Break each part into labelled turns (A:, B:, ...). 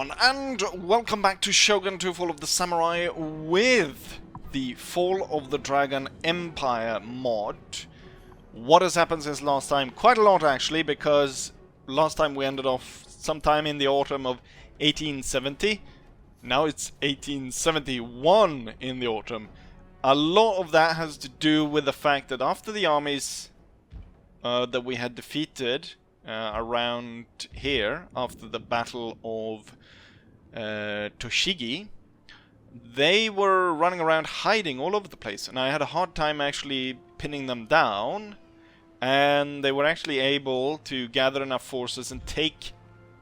A: everyone, and welcome back to Shogun 2 Fall of the Samurai with the Fall of the Dragon Empire mod. What has happened since last time? Quite a lot actually, because last time we ended off sometime in the autumn of 1870. Now it's 1871 in the autumn. A lot of that has to do with the fact that after the armies that we had defeated around here, after the Battle of Toshigi, they were running around hiding all over the place, and I had a hard time actually pinning them down, and they were actually able to gather enough forces and take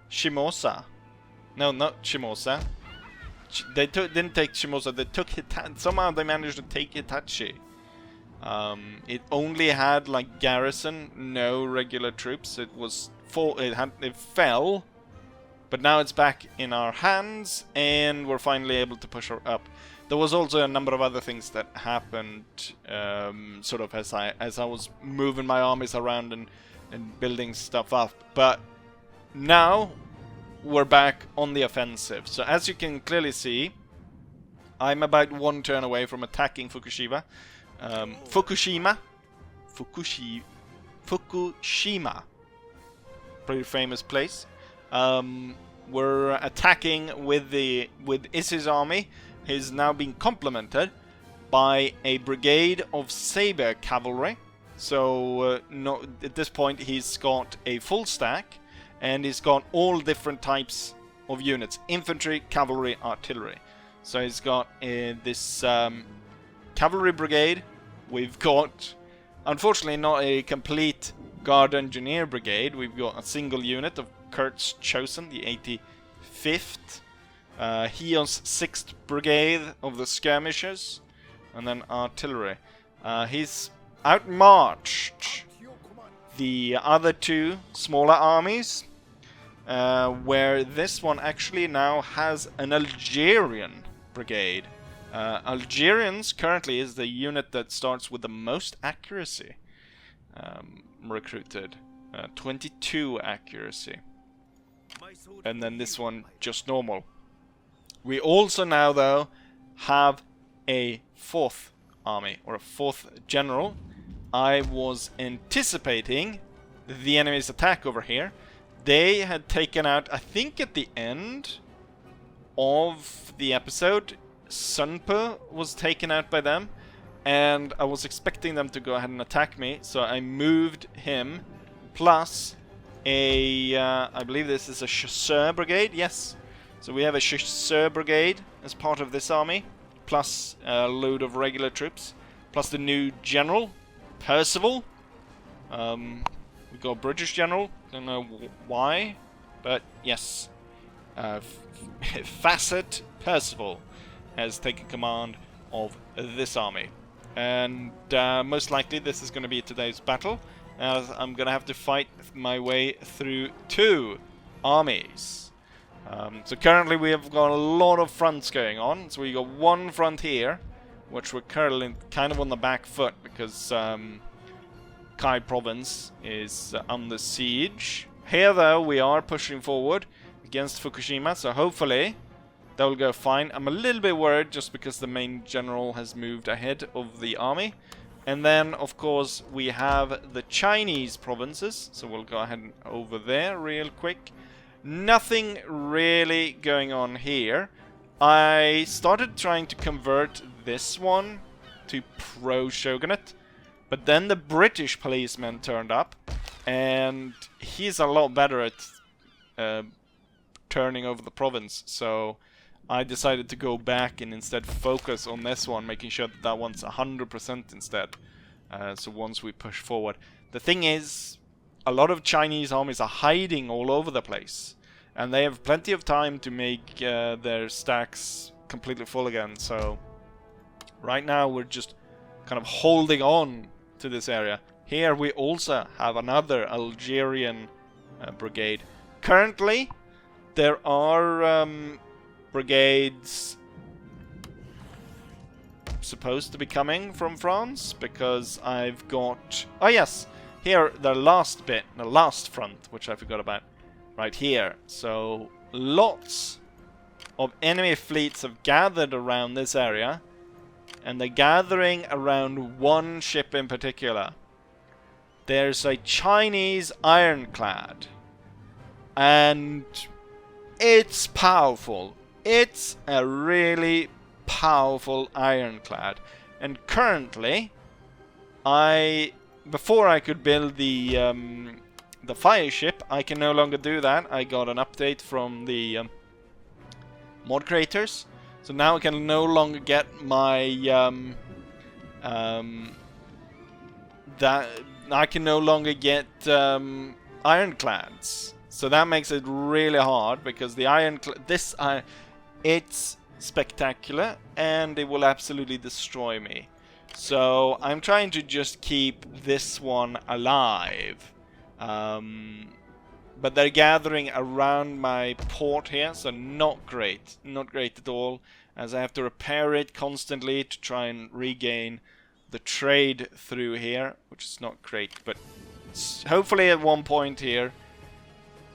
A: Shimosa. No, not Shimosa. They didn't take Shimosa, they took Hitachi. Somehow they managed to take Hitachi. It only had like garrison, no regular troops. It was full. It fell, but now it's back in our hands, and we're finally able to push her up. There was also a number of other things that happened, sort of as I was moving my armies around and building stuff up. But now we're back on the offensive. So as you can clearly see, I'm about one turn away from attacking Fukushima. Fukushima, pretty famous place. We're attacking with Ishi's army. He's now being complemented by a brigade of saber cavalry. So at this point he's got a full stack, and he's got all different types of units: infantry, cavalry, artillery. So he's got this cavalry brigade. We've got, unfortunately, not a complete guard engineer brigade. We've got a single unit of Kurt's Chosen, the 85th. Hio's 6th brigade of the skirmishers, and then artillery. He's outmarched the other two smaller armies, where this one actually now has an Algerian brigade. Algerians currently is the unit that starts with the most accuracy recruited. 22 accuracy. And then this one just normal. We also now though have a 4th army, or a 4th general. I was anticipating the enemy's attack over here. They had taken out, I think at the end of the episode, Sunpo was taken out by them, and I was expecting them to go ahead and attack me, so I moved him, plus a, I believe this is a chasseur brigade, yes. So we have a chasseur brigade as part of this army, plus a load of regular troops, plus the new general, Percival. We got a British general, don't know why, but yes. Facet Percival has taken command of this army, and most likely this is going to be today's battle, as I'm going to have to fight my way through 2 armies. So currently we have got a lot of fronts going on. So we got one front here, which we're currently kind of on the back foot, because Kai province is under siege. Here though we are pushing forward against Fukushima, so hopefully that will go fine. I'm a little bit worried just because the main general has moved ahead of the army. And then, of course, we have the Chinese provinces. So we'll go ahead and over there real quick. Nothing really going on here. I started trying to convert this one to pro-shogunate. But then the British policeman turned up. And he's a lot better at turning over the province. So I decided to go back and instead focus on this one, making sure that that one's 100% instead. So once we push forward. The thing is, a lot of Chinese armies are hiding all over the place, and they have plenty of time to make their stacks completely full again. So right now we're just kind of holding on to this area. Here we also have another Algerian brigade. Currently there are brigades supposed to be coming from France, because I've got, oh yes, here the last bit, the last front, which I forgot about, right here. So lots of enemy fleets have gathered around this area, and they're gathering around one ship in particular. There's a Chinese ironclad, and it's powerful. It's a really powerful ironclad, and currently, before I could build the fire ship, I can no longer do that. I got an update from the mod creators, so now I can no longer get my that I can no longer get ironclads. So that makes it really hard, because the it's spectacular and it will absolutely destroy me. So I'm trying to just keep this one alive. But they're gathering around my port here, so not great. Not great at all, as I have to repair it constantly to try and regain the trade through here, which is not great. But hopefully at one point here,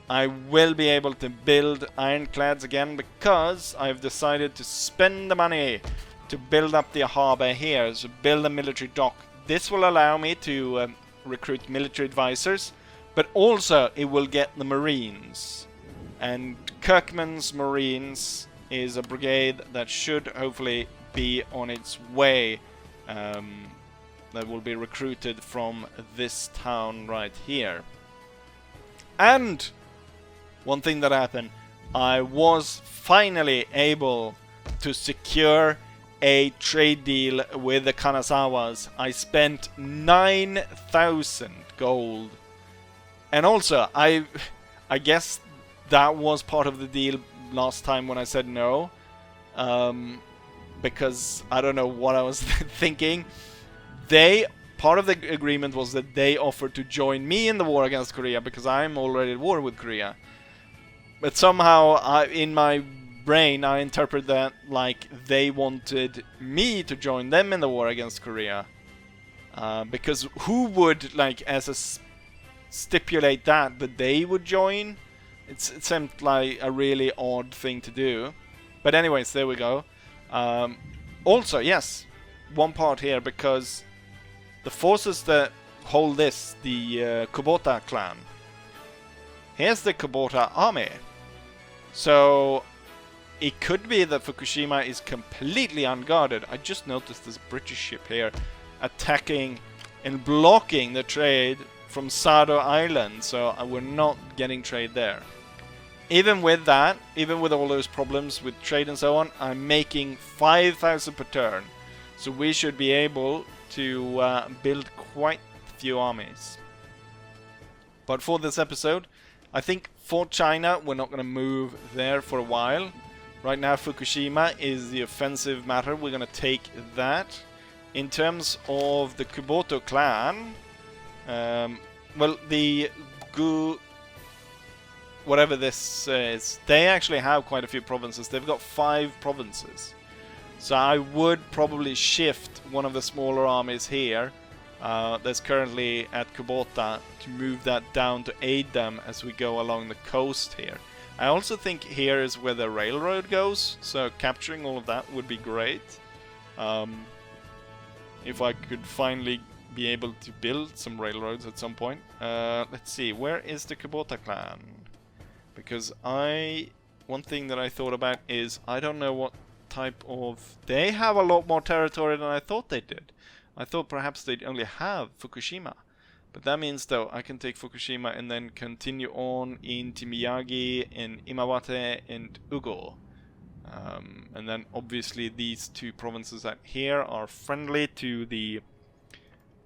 A: I will be able to build ironclads again, because I've decided to spend the money to build up the harbor here, so build a military dock. This will allow me to recruit military advisors, but also it will get the Marines. And Kirkman's Marines is a brigade that should hopefully be on its way. That will be recruited from this town right here. And one thing that happened, I was finally able to secure a trade deal with the Kanazawas. I spent 9,000 gold. And also, I guess that was part of the deal last time when I said no. Because I don't know what I was thinking. Part of the agreement was that they offered to join me in the war against Korea, because I'm already at war with Korea. But somehow, in my brain, I interpret that like they wanted me to join them in the war against Korea. Because who would, like, stipulate that they would join? It seemed like a really odd thing to do. But anyways, there we go. Also, yes, one part here, because the forces that hold this, the Kubota clan. Here's the Kubota army. So it could be that Fukushima is completely unguarded. I just noticed this British ship here attacking and blocking the trade from Sado Island, so we're not getting trade there. Even with that, even with all those problems with trade and so on, I'm making 5,000 per turn. So we should be able to build quite a few armies. But for this episode, I think for China, we're not going to move there for a while. Right now, Fukushima is the offensive matter. We're going to take that. In terms of the Kuboto clan, well, the whatever this is, they actually have quite a few provinces. They've got 5 provinces. So I would probably shift one of the smaller armies here that's currently at Kubota to move that down to aid them as we go along the coast here. I also think here is where the railroad goes, so capturing all of that would be great. If I could finally be able to build some railroads at some point. Let's see, where is the Kubota clan? Because one thing that I thought about is, I don't know what type of... They have a lot more territory than I thought they did. I thought perhaps they'd only have Fukushima. But that means, though, I can take Fukushima and then continue on into Miyagi and Imawate and Ugo. And then obviously these 2 provinces out here are friendly to the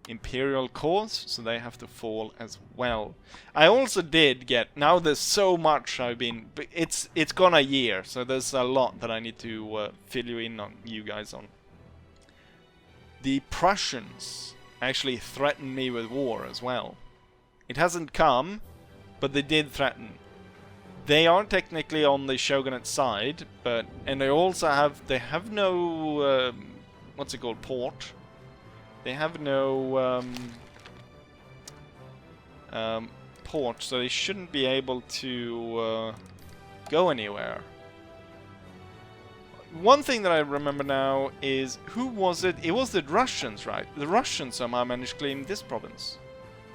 A: Imperial cause, so they have to fall as well. I also did get... Now there's so much I've been... It's gone a year, so there's a lot that I need to fill you guys on. The Prussians actually threatened me with war as well. It hasn't come, but they did threaten. They are technically on the shogunate side, and they also have no what's it called, port. They have no port, so they shouldn't be able to go anywhere. one thing that I remember now is, who was it? It was the Russians, right? The Russians somehow managed to claim this province.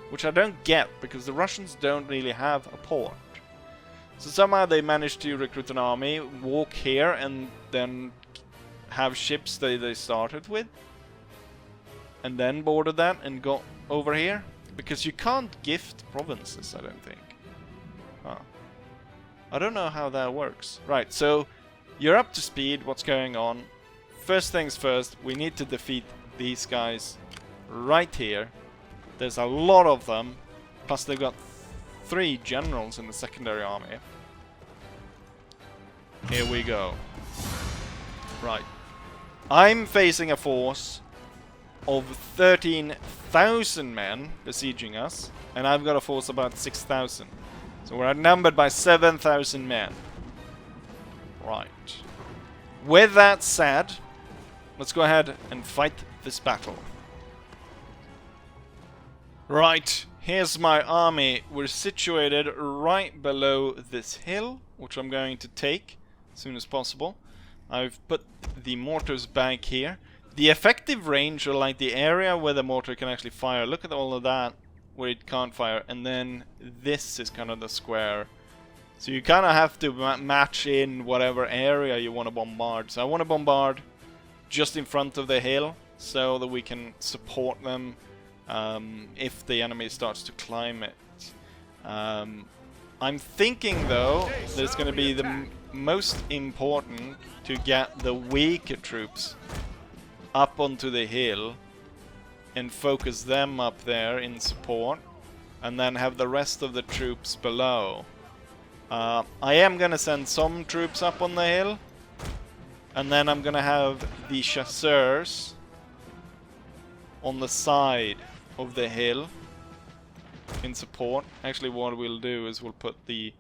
A: Which I don't get, because the Russians don't really have a port. So somehow they managed to recruit an army, walk here, and then have ships that they started with. And then boarded that and got over here. Because you can't gift provinces, I don't think. Huh. I don't know how that works. Right, so you're up to speed, what's going on. First things first, we need to defeat these guys right here. There's a lot of them, plus they've got 3 generals in the secondary army. Here we go. Right. I'm facing a force of 13,000 men besieging us, and I've got a force of about 6,000. So we're outnumbered by 7,000 men. Right. With that said, let's go ahead and fight this battle. Right, here's my army. We're situated right below this hill, which I'm going to take as soon as possible. I've put the mortars back here. The effective range, or like the area where the mortar can actually fire, look at all of that where it can't fire, and then this is kind of the square. So you kind of have to match in whatever area you want to bombard. So I want to bombard just in front of the hill so that we can support them if the enemy starts to climb it. I'm thinking though that it's going to be the most important to get the weaker troops up onto the hill and focus them up there in support, and then have the rest of the troops below. I am going to send some troops up on the hill, and then I'm going to have the chasseurs on the side of the hill in support. Actually, what we'll do is we'll put the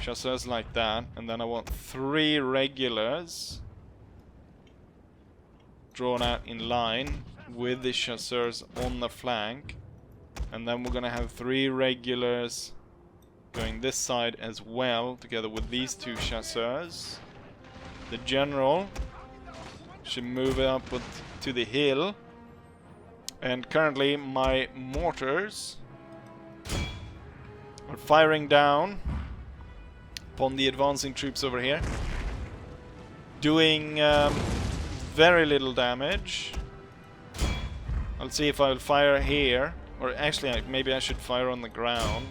A: chasseurs like that, and then I want 3 regulars drawn out in line with the chasseurs on the flank, and then we're gonna have 3 regulars going this side as well, together with these 2 chasseurs. The general should move up to the hill, and currently my mortars are firing down upon the advancing troops over here, doing very little damage. I'll see if I'll fire here, or actually maybe I should fire on the ground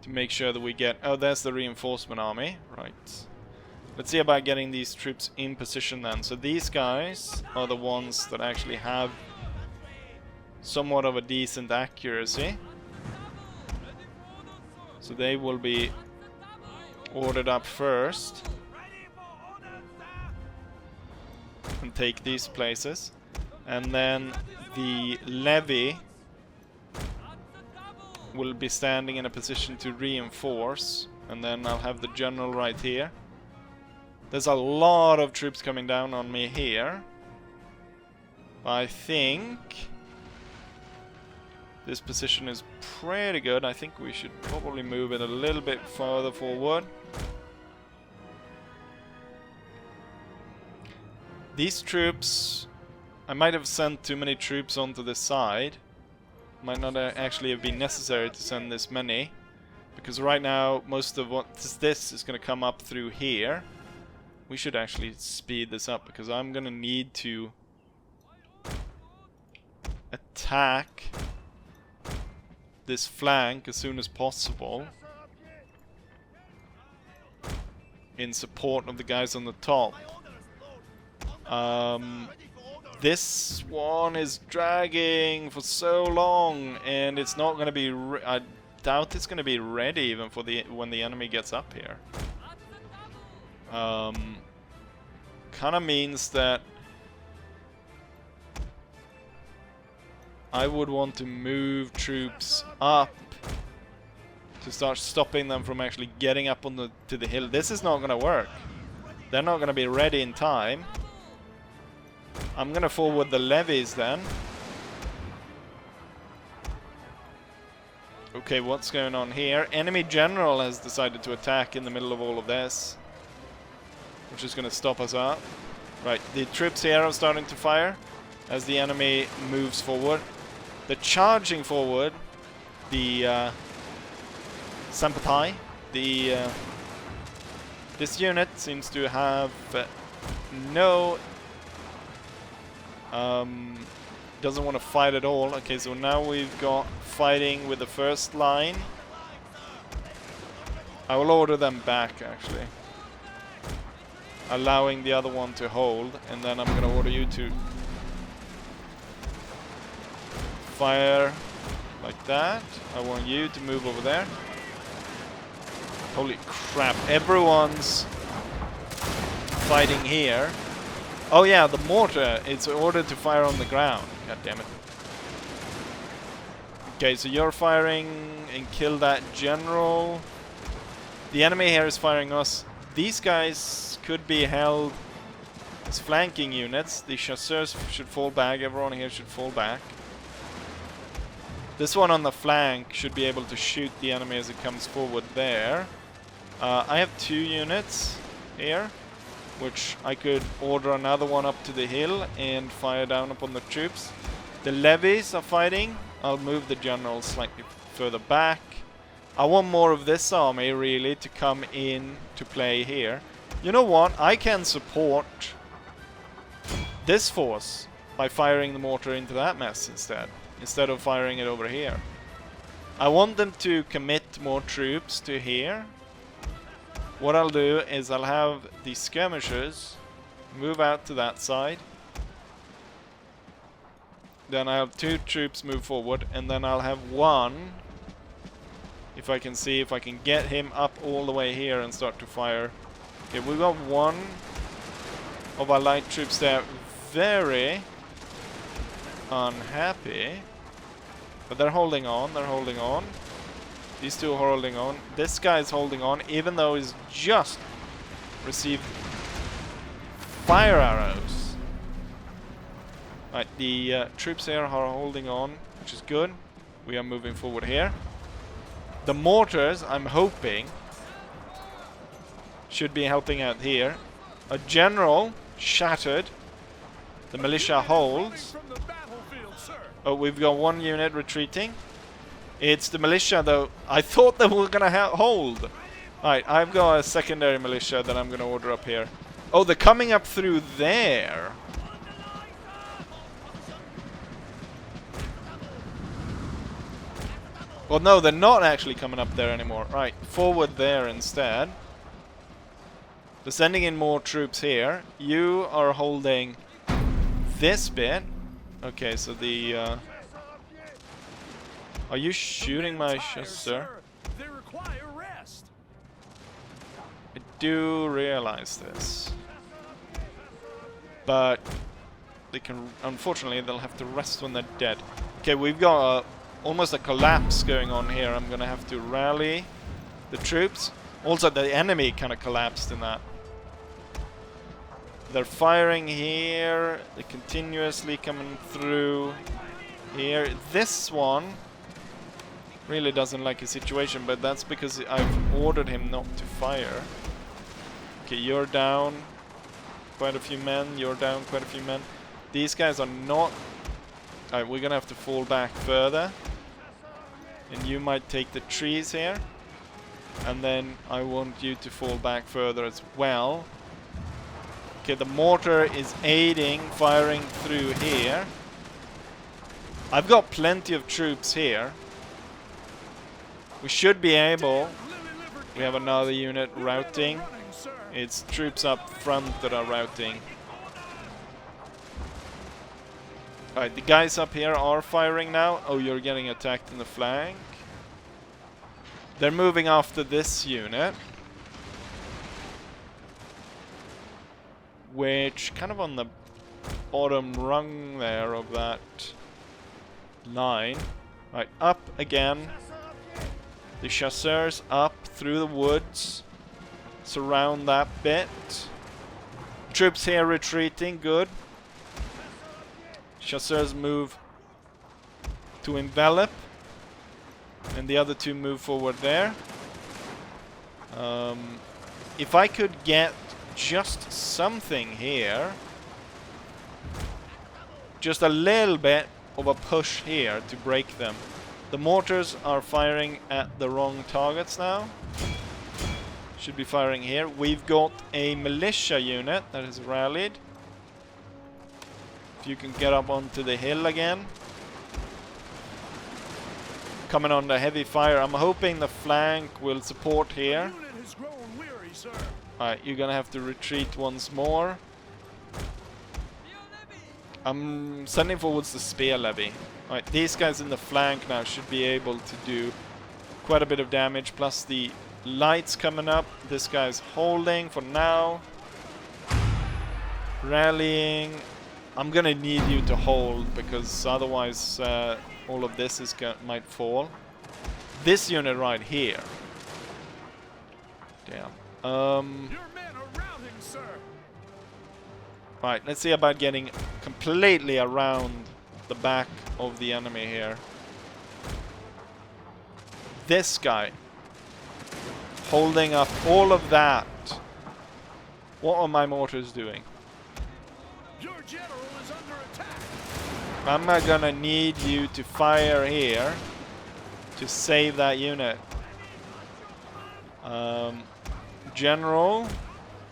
A: to make sure that we get... Oh, there's the reinforcement army. Right. Let's see about getting these troops in position then. So these guys are the ones that actually have somewhat of a decent accuracy. So they will be ordered up first and take these places. And then the levy will be standing in a position to reinforce, and then I'll have the general right here. There's a lot of troops coming down on me here. I think this position is pretty good. I think we should probably move it a little bit further forward. These troops, I might have sent too many troops onto the side. Might not actually have been necessary to send this many, because right now most of what this is going to come up through here. We should actually speed this up, because I'm going to need to attack this flank as soon as possible in support of the guys on the top. This one is dragging for so long, and it's not going to be... I doubt it's going to be ready even for when the enemy gets up here. Kind of means that I would want to move troops up to start stopping them from actually getting up on to the hill. This is not going to work. They're not going to be ready in time. I'm going to forward the levies then. Okay, what's going on here? Enemy general has decided to attack in the middle of all of this. which is going to stop us out. Right, the troops here are starting to fire as the enemy moves forward. They're charging forward. The Sampatai, this unit seems to have no doesn't want to fight at all. Okay, so now we've got fighting with the first line. I will order them back, actually, allowing the other one to hold, and then I'm gonna order you to fire like that. I want you to move over there. Holy crap, everyone's fighting here. Oh yeah, the mortar, it's ordered to fire on the ground. God damn it. Okay, so you're firing and kill that general. The enemy here is firing us. These guys could be held as flanking units. The chasseurs should fall back. Everyone here should fall back. This one on the flank should be able to shoot the enemy as it comes forward there. I have 2 units here, which I could order another one up to the hill and fire down upon the troops. The levies are fighting. I'll move the generals slightly further back. I want more of this army really to come in to play here. You know what? I can support this force by firing the mortar into that mess instead of firing it over here. I want them to commit more troops to here. What I'll do is I'll have the skirmishers move out to that side. Then I'll have 2 troops move forward, and then I'll have 1, if I can see if I can get him up all the way here and start to fire. Okay, we've got 1 of our light troops there, very unhappy, but they're holding on, These 2 are holding on. This guy's holding on, even though he's just received fire arrows. Right, the troops here are holding on, which is good. We are moving forward here. The mortars, I'm hoping, should be helping out here. A general shattered. The militia holds. Oh, we've got 1 unit retreating. It's the militia, though. I thought they were gonna hold. Alright, I've got a secondary militia that I'm gonna order up here. Oh, they're coming up through there. Well, no, they're not actually coming up there anymore. Right, forward there instead. They're sending in more troops here. You are holding this bit. Okay, so the... Are you shooting my chasseur?
B: They require rest.
A: I do realize this. But they can... Unfortunately, they'll have to rest when they're dead. Okay, we've got almost a collapse going on here. I'm gonna have to rally the troops. Also, the enemy kind of collapsed in that. They're firing here. They're continuously coming through here. This one really doesn't like his situation, but that's because I've ordered him not to fire. Okay, you're down quite a few men. You're down quite a few men. These guys are not... Alright, we're gonna have to fall back further. And you might take the trees here. And then I want you to fall back further as well. Okay, the mortar is aiding, firing through here. I've got plenty of troops here. We should be able... We have another unit routing. It's troops up front that are routing. Alright, the guys up here are firing now. Oh, you're getting attacked in the flank. They're moving after this unit. Which, kind of on the bottom rung there of that line. Right, up again. The chasseurs up through the woods. Surround that bit. Troops here retreating, good. Chasseurs move to envelop. And the other 2 move forward there. If I could get just something here. Just a little bit of a push here to break them. The mortars are firing at the wrong targets now. Should be firing here. We've got a militia unit that has rallied. If you can get up onto the hill again. Coming on the heavy fire. I'm hoping the flank will support here.
B: Unit has grown weary, sir.
A: Alright, you're gonna have to retreat once more. I'm sending forwards the spear levy. Alright, these guys in the flank now should be able to do quite a bit of damage, plus the lights coming up. This guy's holding for now. Rallying. I'm gonna need you to hold, because otherwise all of this is might fall. This unit right here. Damn.
B: Your men are routing, sir.
A: Right, let's see about getting completely around the back of the enemy here. This guy holding up all of that. What are my mortars doing?
B: Your general is under attack.
A: I'm not gonna need you to fire here to save that unit. General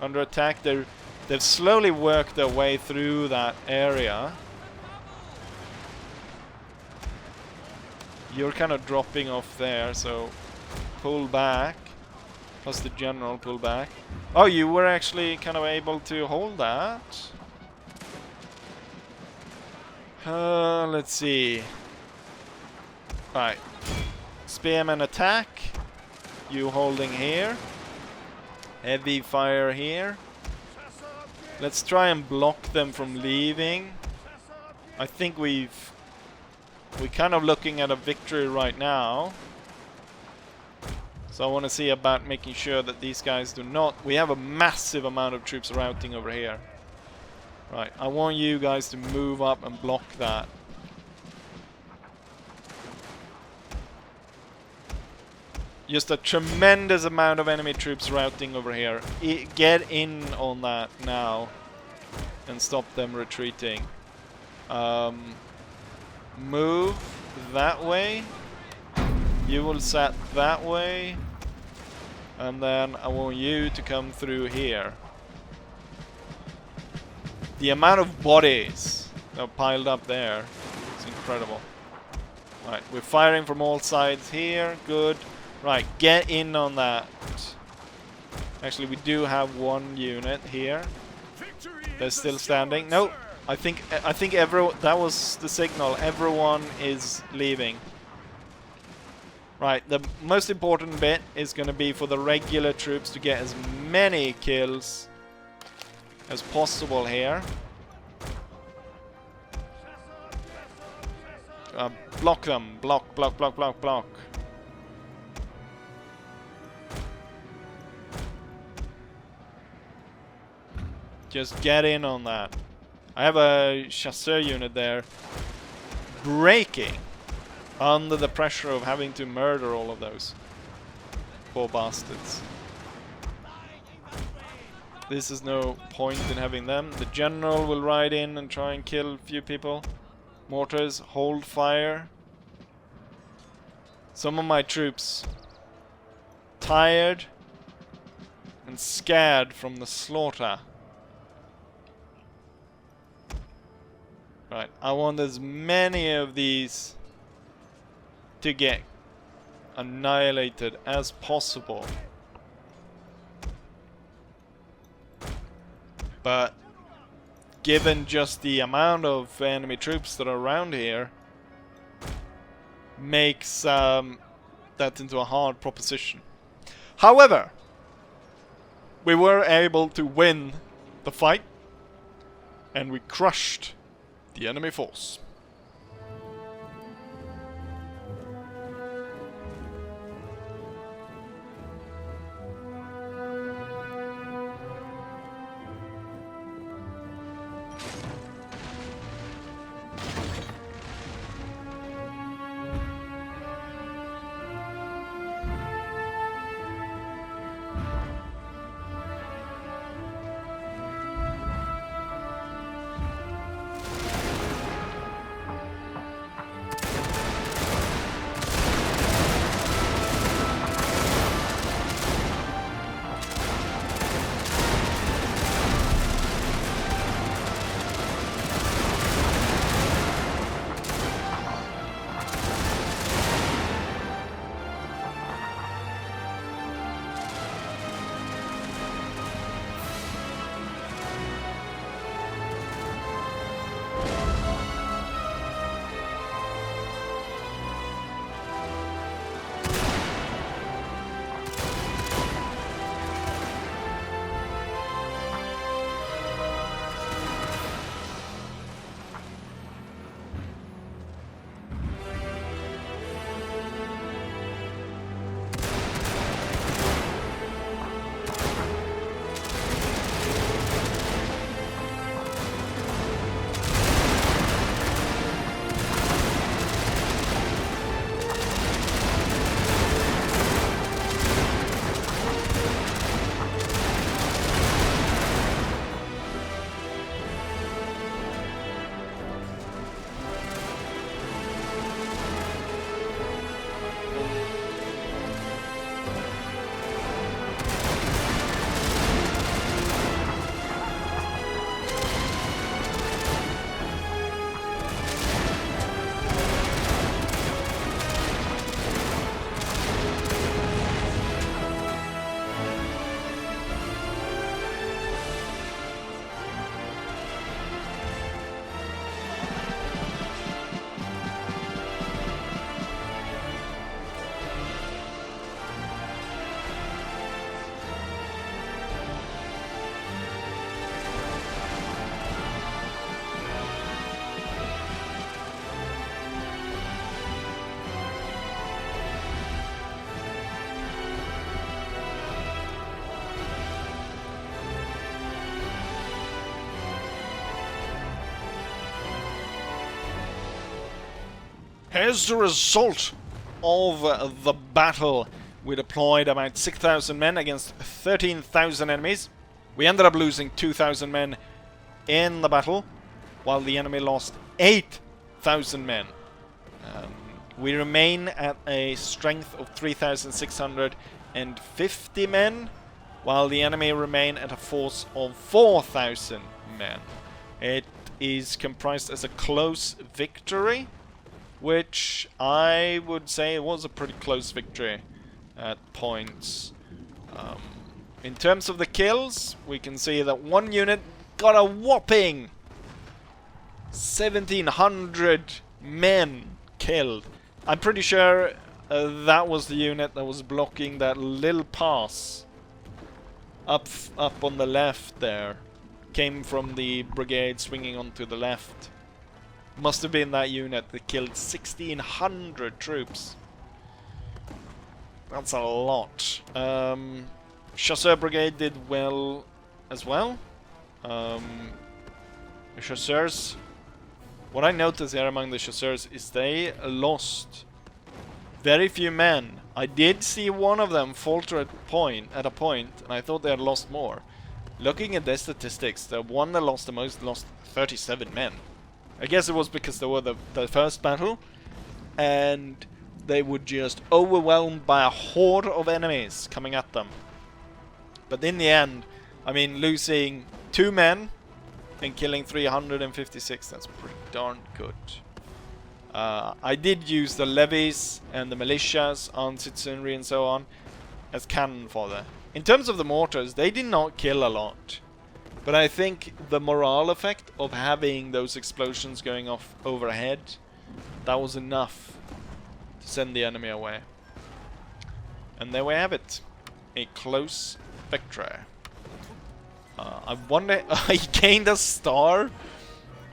A: under attack. They've slowly worked their way through that area. You're kind of dropping off there, so pull back. Plus the general pull back. Oh, you were actually kind of able to hold that. Let's see. Right. Spearman attack. You holding here. Heavy fire here. Let's try and block them from leaving. I think we're kind of looking at a victory right now. So I want to see about making sure that these guys do not. We have a massive amount of troops routing over here. Right, I want you guys to move up and block that. Just a tremendous amount of enemy troops routing over here. Get in on that now and stop them retreating. Move that way. You will set that way. And then I want you to come through here. The amount of bodies that are piled up there is incredible. Right, we're firing from all sides here. Good. Right, get in on that. Actually, we do have one unit here. They're still standing. Nope. I think everyone. That was the signal. Everyone is leaving. Right. The most important bit is going to be for the regular troops to get as many kills as possible here. Block them. Block. Block. Block. Block. Block. Just get in on that. I have a chasseur unit there breaking under the pressure of having to murder all of those poor bastards. This is no point in having them. The general will ride in and try and kill a few people. Mortars, hold fire. Some of my troops tired and scared from the slaughter. Right, I want as many of these to get annihilated as possible. But given just the amount of enemy troops that are around here, makes that into a hard proposition. However, we were able to win the fight, and we crushed the enemy force. Here's the result of the battle. We deployed about 6,000 men against 13,000 enemies. We ended up losing 2,000 men in the battle, while the enemy lost 8,000 men. We remain at a strength of 3,650 men, while the enemy remain at a force of 4,000 men. It is comprised as a close victory, which I would say was a pretty close victory at points. In terms of the kills, we can see that one unit got a whopping 1,700 men killed. I'm pretty sure that was the unit that was blocking that little pass up on the left there. Came from the brigade swinging onto the left. Must have been that unit that killed 1,600 troops. That's a lot. Chasseur Brigade did well as well. The Chasseurs... What I noticed here among the Chasseurs is they lost very few men. I did see one of them falter at a point, and I thought they had lost more. Looking at their statistics, the one that lost the most lost 37 men. I guess it was because they were the first battle, and they were just overwhelmed by a horde of enemies coming at them. But in the end, I mean, losing 2 men and killing 356, that's pretty darn good. I did use the levies and the militias on citizenry and so on as cannon fodder. In terms of the mortars, they did not kill a lot. But I think the morale effect of having those explosions going off overhead, that was enough to send the enemy away. And there we have it. A close victory. I wonder... I gained a star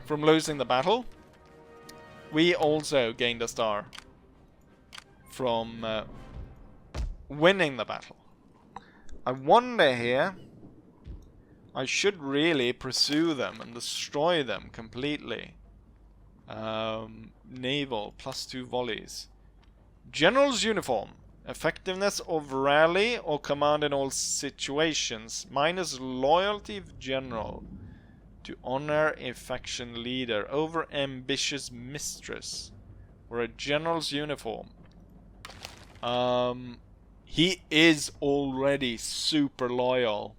A: from losing the battle. We also gained a star from winning the battle. I wonder here... I should really pursue them and destroy them completely. Naval, +2 volleys. General's uniform. Effectiveness of rally or command in all situations. Minus loyalty of general. To honor a faction leader over ambitious mistress. Or a general's uniform. He is already super loyal.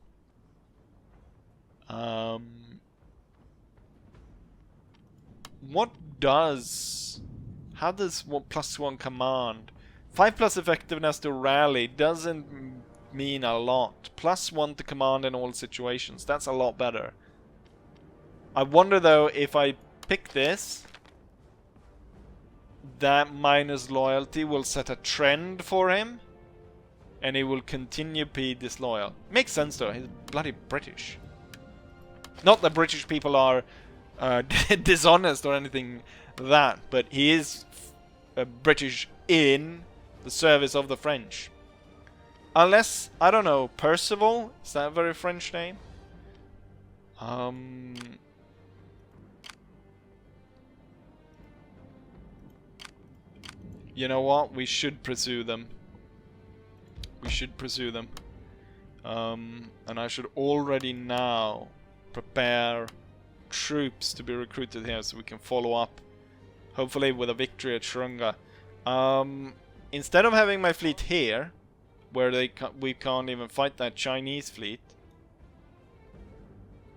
A: What does... How does +1 command? 5+ effectiveness to rally doesn't mean a lot. +1 to command in all situations. That's a lot better. I wonder though if I pick this, that minus loyalty will set a trend for him. And he will continue to be disloyal. Makes sense though, he's bloody British. Not that British people are dishonest or anything that, but he is British in the service of the French. Unless, I don't know, Percival? Is that a very French name? You know what? We should pursue them. We should pursue them. And I should already now prepare troops to be recruited here so we can follow up, hopefully with a victory at Shurunga. Instead of having my fleet here, where we can't even fight that Chinese fleet,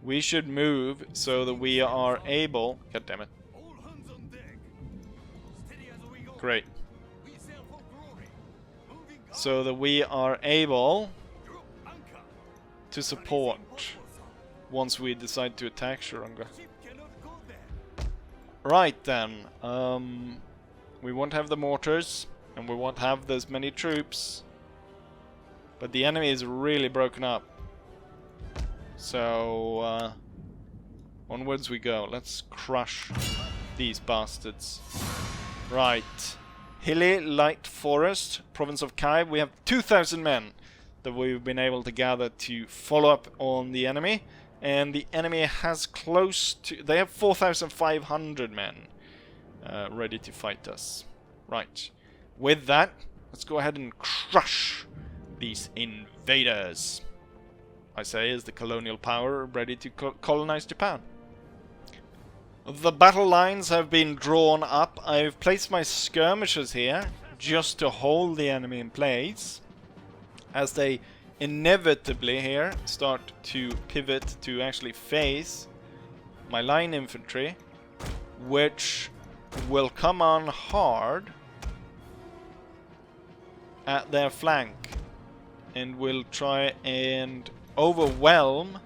A: we should move so that we are able... God damn it. Great. So that we are able to support once we decide to attack Shurunga. Right then, we won't have the mortars, and we won't have as many troops, but the enemy is really broken up. So, onwards we go. Let's crush these bastards. Right. Hilly Light Forest, province of Kai. We have 2,000 men that we've been able to gather to follow up on the enemy. And the enemy has close to... They have 4,500 men ready to fight us. Right. With that, let's go ahead and crush these invaders. I say, is the colonial power ready to colonize Japan. The battle lines have been drawn up. I've placed my skirmishers here just to hold the enemy in place as they inevitably here start to pivot to actually face my line infantry, which will come on hard at their flank and will try and overwhelm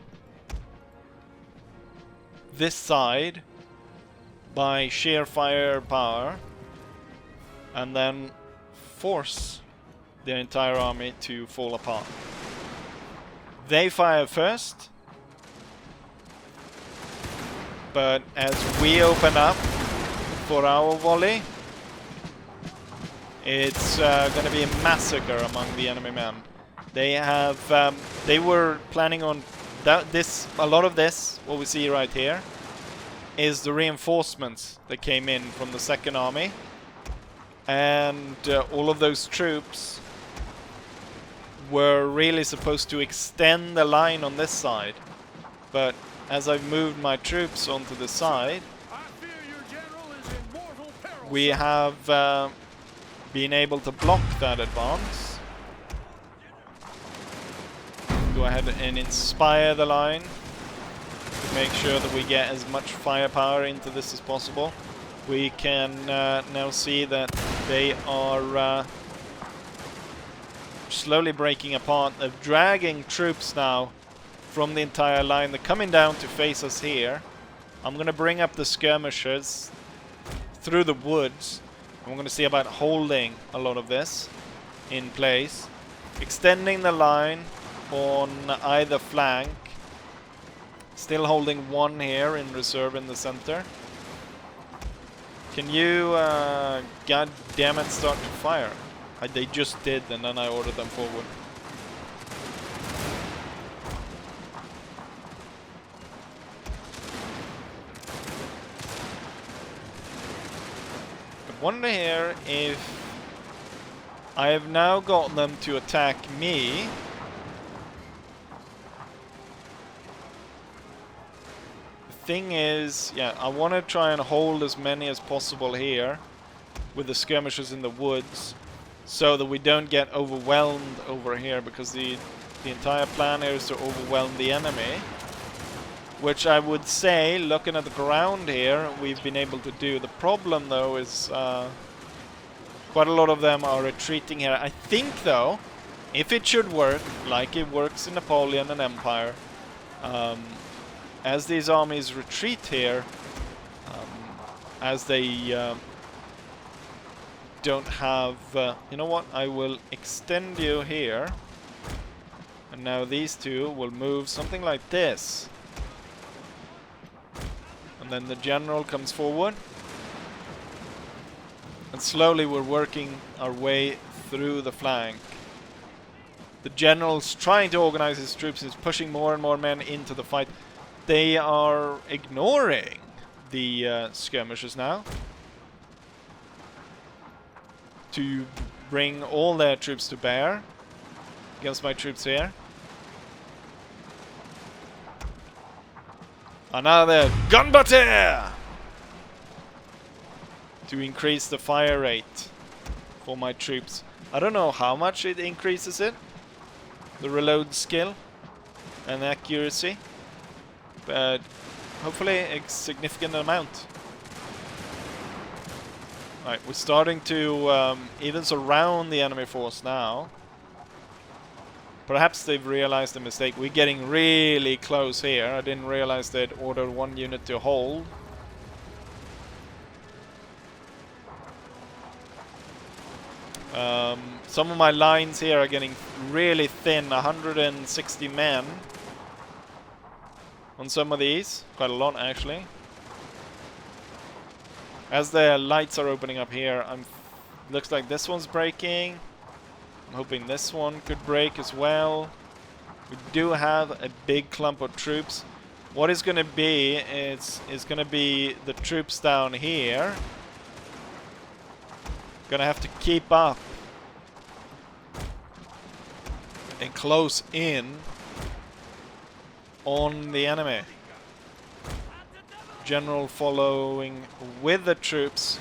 A: this side by sheer firepower and then force the entire army to fall apart. They fire first, but as we open up for our volley, it's going to be a massacre among the enemy men. They have, they were planning on a lot of this, what we see right here, is the reinforcements that came in from the second army, and all of those troops were really supposed to extend the line on this side, but as I've moved my troops onto the side, we have been able to block that advance. Go ahead and inspire the line to make sure that we get as much firepower into this as possible. We can now see that they are slowly breaking apart. They're dragging troops now from the entire line. They're coming down to face us here. I'm going to bring up the skirmishers through the woods. I'm going to see about holding a lot of this in place. Extending the line on either flank. Still holding one here in reserve in the center. Can you, god damn it, start to fire? They just did, and then I ordered them forward. I wonder here if I have now gotten them to attack me. Thing is, yeah, I want to try and hold as many as possible here with the skirmishers in the woods so that we don't get overwhelmed over here, because the entire plan here is to overwhelm the enemy, which I would say, looking at the ground here, we've been able to do. The problem though is quite a lot of them are retreating here. I think though, if it should work like it works in Napoleon and Empire, as these armies retreat here, as they don't have... you know what? I will extend you here. And now these two will move something like this. And then the general comes forward. And slowly we're working our way through the flank. The general's trying to organize his troops. He's pushing more and more men into the fight. They are ignoring the skirmishers now to bring all their troops to bear against my troops here. Another gun butter to increase the fire rate for my troops. I don't know how much it increases it, the reload skill and accuracy, but hopefully a significant amount. Right, we're starting to even surround the enemy force now. Perhaps they've realized the mistake. We're getting really close here. I didn't realize they'd ordered one unit to hold. Some of my lines here are getting really thin. 160 men on some of these. Quite a lot, actually. As the lights are opening up here, looks like this one's breaking. I'm hoping this one could break as well. We do have a big clump of troops. What is going to be is going to be the troops down here Gonna have to keep up and close in on the enemy. General following with the troops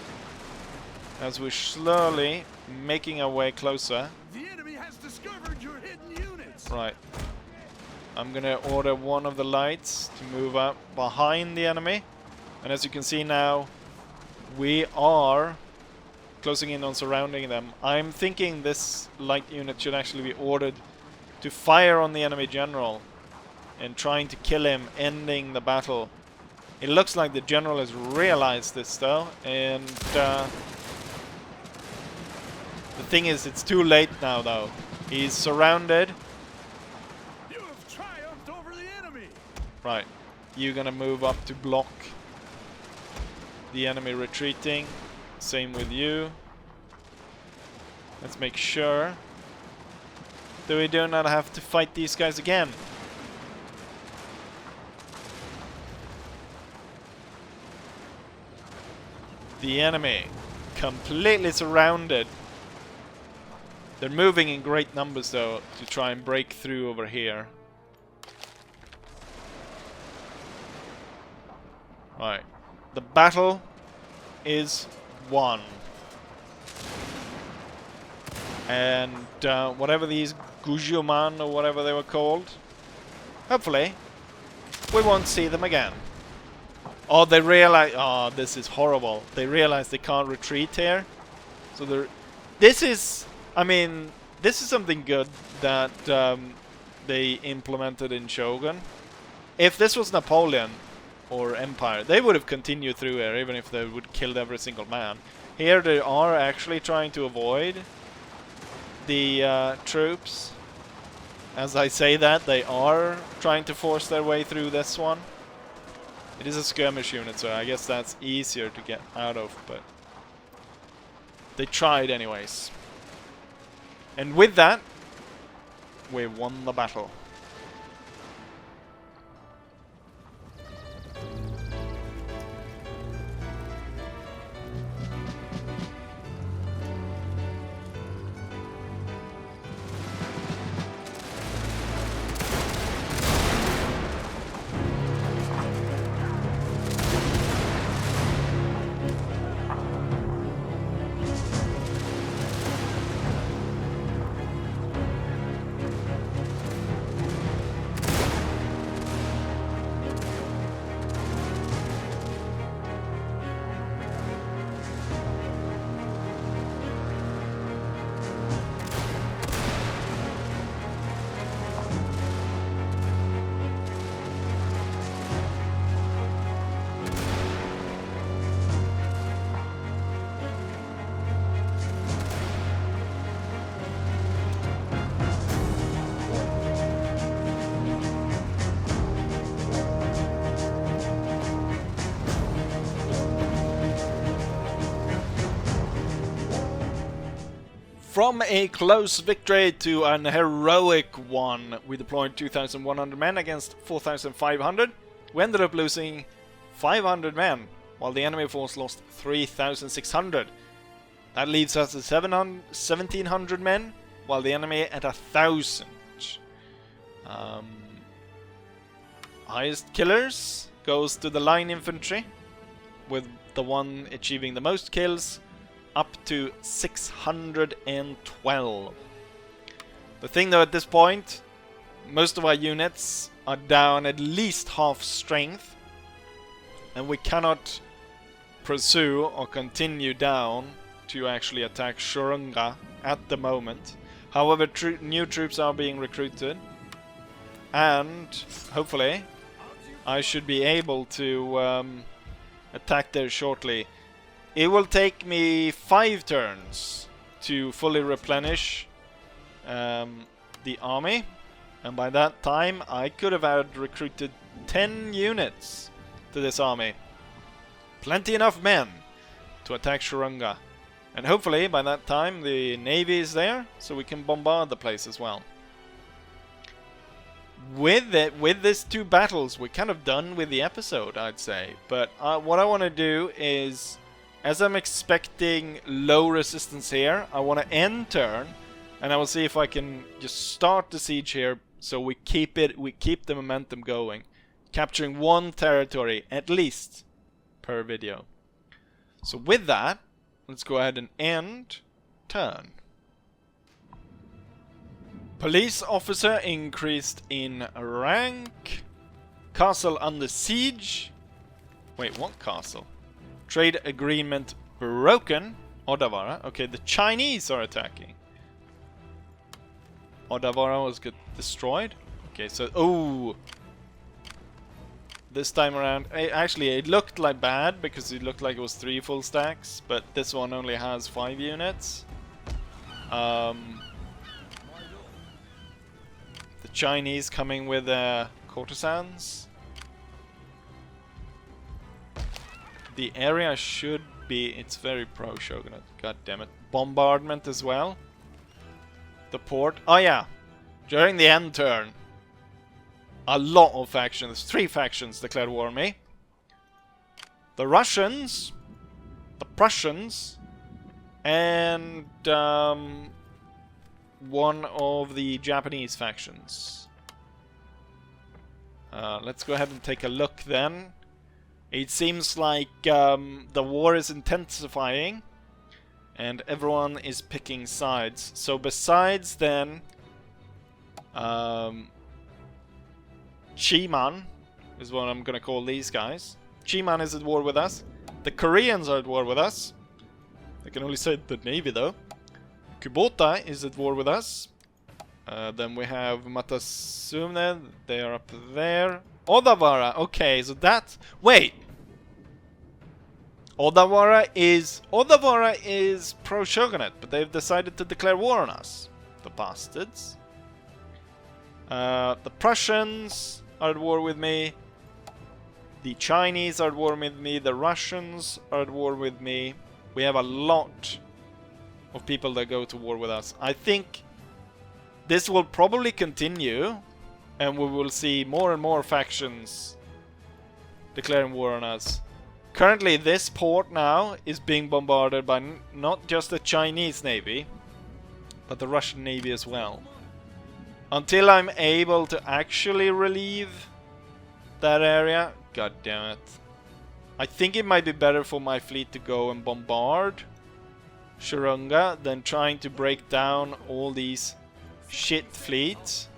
A: as we're slowly making our way closer.
B: The enemy has discovered your hidden units.
A: Right. I'm gonna order one of the lights to move up behind the enemy. And as you can see now, we are closing in on surrounding them. I'm thinking this light unit should actually be ordered to fire on the enemy general and trying to kill him, ending the battle. It looks like the general has realized this though, and the thing is, it's too late now though. He's surrounded.
B: You have triumphed over the enemy.
A: Right, you're gonna move up to block the enemy retreating. Same with you. Let's make sure that we do not have to fight these guys again. The enemy completely surrounded. They're moving in great numbers though to try and break through over here. Right. The battle is won. And whatever these Gujuman or whatever they were called, hopefully we won't see them again. Oh, they realize... Oh, this is horrible. They realize they can't retreat here. So they're... This is... I mean, this is something good that they implemented in Shogun. If this was Napoleon or Empire, they would have continued through here, even if they would kill every single man. Here they are actually trying to avoid the troops. As I say that, they are trying to force their way through this one. It is a skirmish unit, so I guess that's easier to get out of, but they tried anyways. And with that, we won the battle. From a close victory to an heroic one, we deployed 2,100 men against 4,500. We ended up losing 500 men, while the enemy force lost 3,600. That leaves us at 1,700 men, while the enemy at 1,000. Highest killers goes to the line infantry, with the one achieving the most kills, up to 612. The thing though, at this point, most of our units are down at least half strength, and we cannot pursue or continue down to actually attack Shurunga at the moment. However, new troops are being recruited, and hopefully I should be able to attack there shortly. It will take me 5 turns to fully replenish the army, and by that time I could have had recruited 10 units to this army. Plenty enough men to attack Shurunga, and hopefully by that time the navy is there, so we can bombard the place as well. With these 2 battles, we're kind of done with the episode, I'd say. But what I want to do is as I'm expecting low resistance here, I want to end turn, and I will see if I can just start the siege here, so we keep the momentum going, capturing one territory at least per video. So with that, let's go ahead and end turn. Police officer increased in rank. Castle under siege. Wait, what castle? Trade agreement broken. Odawara. Okay, the Chinese are attacking. Odawara was destroyed. Okay, so... Oh! This time around... Actually, it looked like bad because it looked like it was 3 full stacks. But this one only has 5 units. The Chinese coming with courtesans. The area should be... It's very pro-shogunate. God damn it. Bombardment as well. The port. Oh yeah. During the end turn, a lot of factions, 3 factions declared war on me. The Russians, the Prussians, and one of the Japanese factions. Let's go ahead and take a look then. It seems like the war is intensifying and everyone is picking sides. So besides then Chiman is what I'm gonna call these guys. Chiman is at war with us. The Koreans are at war with us. I can only say the Navy though. Kubota is at war with us. Then we have Matasune, they are up there. Odawara, okay, so that's... Wait! Odawara is pro-shogunate, but they've decided to declare war on us. The bastards. The Prussians are at war with me. The Chinese are at war with me. The Russians are at war with me. We have a lot of people that go to war with us. I think this will probably continue, and we will see more and more factions declaring war on us. Currently, this port now is being bombarded by not just the Chinese Navy, but the Russian Navy as well. Until I'm able to actually relieve that area, god damn it. I think it might be better for my fleet to go and bombard Shurunga than trying to break down all these shit fleets,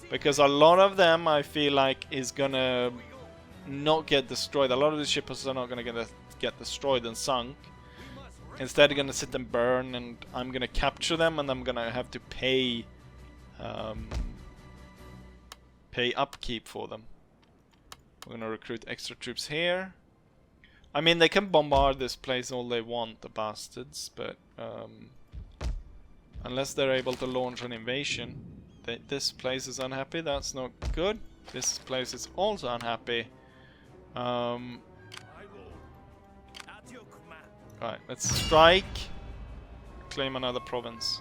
A: because a lot of them I feel like is gonna not get destroyed. A lot of the ships are not gonna get destroyed and sunk. Instead they're gonna sit and burn, and I'm gonna capture them, and I'm gonna have to pay upkeep for them. We're gonna recruit extra troops here. I mean, they can bombard this place all they want, the bastards, but unless they're able to launch an invasion. This place is unhappy, that's not good. This place is also unhappy. Right, let's strike. Claim another province.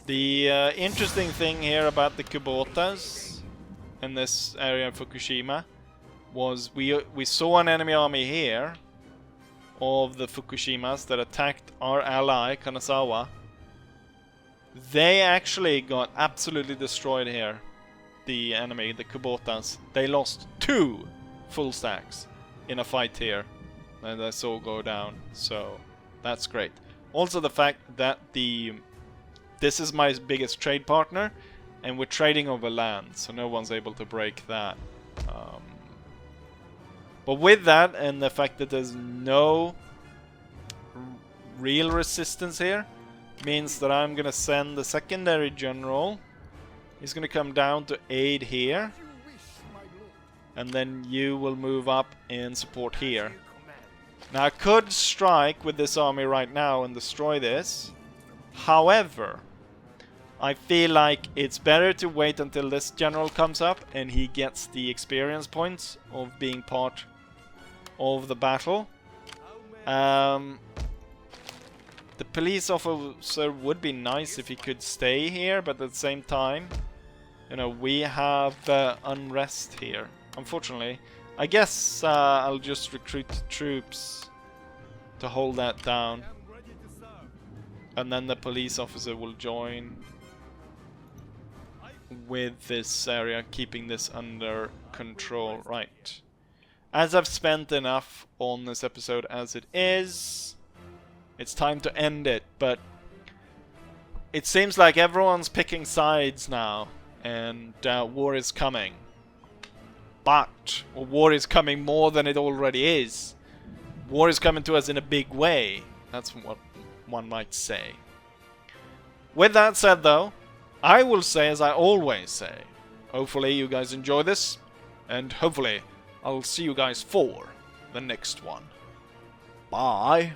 A: The interesting thing here about the Kubotas in this area of Fukushima was we saw an enemy army here of the Fukushimas that attacked our ally Kanazawa. They actually got absolutely destroyed here. The enemy, the Kubotas, they lost 2 full stacks in a fight here that I saw go down, so that's great. Also the fact that this is my biggest trade partner, and we're trading over land, so no one's able to break that. But with that, and the fact that there's no real resistance here, means that I'm gonna send the secondary general. He's gonna come down to aid here, and then you will move up and support here. Now I could strike with this army right now and destroy this. However, I feel like it's better to wait until this general comes up and he gets the experience points of being part of the battle. The police officer would be nice if he could stay here, but at the same time, you know, we have unrest here. Unfortunately, I guess I'll just recruit troops to hold that down. And then the police officer will join with this area, keeping this under control. Right. As I've spent enough on this episode as it is, it's time to end it, but it seems like everyone's picking sides now, and war is coming. But war is coming more than it already is. War is coming to us in a big way. That's what one might say. With that said though, I will say as I always say, hopefully you guys enjoy this, and hopefully I'll see you guys for the next one. Bye!